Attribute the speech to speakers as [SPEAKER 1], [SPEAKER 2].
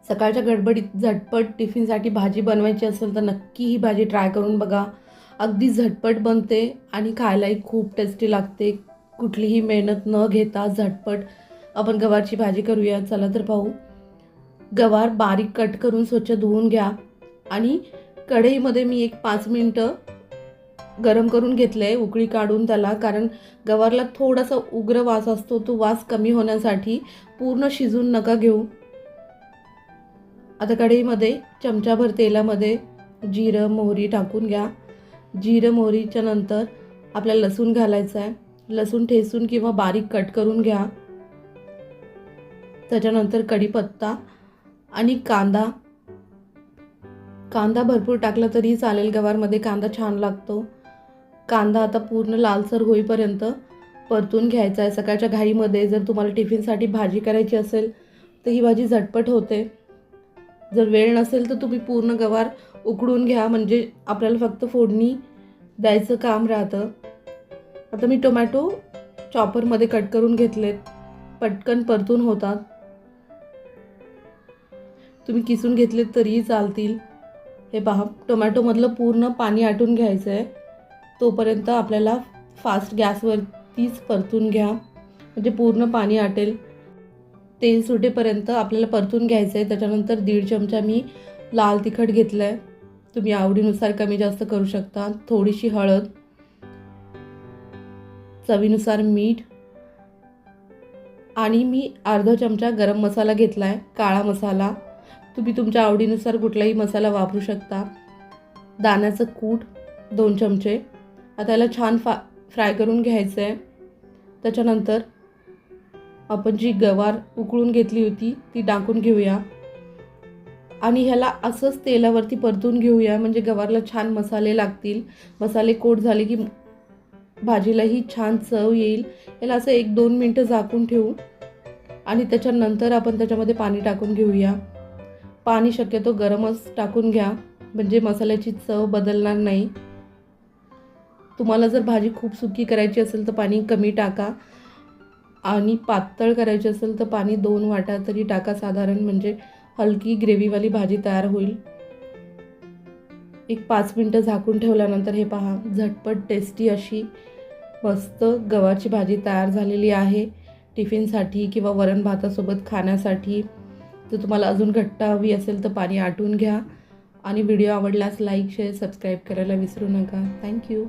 [SPEAKER 1] सकाळच्या गडबडीत झटपट टिफिनसाठी भाजी बनवायची असेल तर नक्की ही भाजी ट्राय करून बघा. अगदी झटपट बनते आणि खायलाही खूप टेस्टी लागते. कुठलीही मेहनत न घेता झटपट आपण गवारची भाजी करूया. चला तर पाहू. गवार बारीक कट करून स्वच्छ धुवून घ्या आणि कढईमध्ये मी एक 5 मिनिटं गरम करून घेतलं आहे, उकळी काढून त्याला. कारण गवारला थोडासा उग्र वास असतो, तो वास कमी होण्यासाठी पूर्ण शिजून नका घेऊ. आता कढईमध्ये चमचाभर तेलामध्ये जिरं मोहरी टाकून घ्या. जिरं मोहरीच्या नंतर आपल्याला लसूण घालायचं आहे. लसूण ठेचून किंवा बारीक कट करून घ्या. त्याच्यानंतर कढीपत्ता आणि कांदा. कांदा भरपूर टाकला तरी चालेल, गवारमध्ये कांदा छान लागतो. कांदा आता पूर्ण लालसर होईपर्यंत परतून घ्यायचा आहे. सकाळच्या घाईमध्ये जर तुम्हाला टिफिनसाठी भाजी करायची असेल तर ही भाजी झटपट होते. जर वेळ नसेल तर तुम्ही पूर्ण गवार उकडून घ्या, म्हणजे आपल्याला फक्त फोडणी द्यायचं काम राहतं. आता मी टोमॅटो चॉपरमध्ये कट करून घेतलेत, पटकन परतून होतात. तुम्ही किसून घेतलेत तरीही चालतील. हे पहा, टोमॅटोमधलं पूर्ण पाणी आटून घ्यायचं आहे. तोपर्यंत आपल्याला फास्ट गॅसवरतीच परतून घ्या, म्हणजे पूर्ण पाणी आटेल. तेल सुटेपर्यंत आपल्याला परतून घ्यायचं आहे. त्याच्यानंतर 1.5 चमचा मी लाल तिखट घेतलं आहे. तुम्ही आवडीनुसार कमी जास्त करू शकता. थोडीशी हळद, चवीनुसार मीठ आणि मी अर्धा चमचा गरम मसाला घेतला आहे, काळा मसाला. तुम्ही तुमच्या आवडीनुसार कुठलाही मसाला वापरू शकता. दाण्याचं कूट 2 चमचे. आता याला छान फ्राय करून घ्यायचं आहे. त्याच्यानंतर आपण जी गवार उकळून घेतली होती ती टाकून घेऊया आणि ह्याला असंच तेलावरती परतून घेऊया, म्हणजे गवारला छान मसाले लागतील. मसाले कोट झाले की भाजीलाही छान चव येईल. याला असं 1-2 मिनटं झाकून ठेवू आणि त्याच्यानंतर आपण त्याच्यामध्ये पाणी टाकून घेऊया. पाणी शक्यतो गरमच टाकून घ्या, म्हणजे मसाल्याची चव बदलणार नाही. तुम्हाला जर भाजी खूप सुकी करायची असेल तर पाणी कमी टाका आणि पातळ करायची असेल तर पाणी 2 वाट्या तरी टाका साधारण, म्हणजे हलकी ग्रेव्हीवाली भाजी तयार होईल. एक 5 मिनटं झाकून ठेवल्यानंतर हे पहा, झटपट टेस्टी अशी मस्त गवारची भाजी तयार झालेली आहे. टिफिनसाठी किंवा वरण भातासोबत खाण्यासाठी. जर तुम्हाला अजून घट्ट हवी असेल तर पाणी आटून घ्या आणि व्हिडिओ आवडल्यास लाईक शेअर सबस्क्राईब करायला विसरू नका. थँक्यू.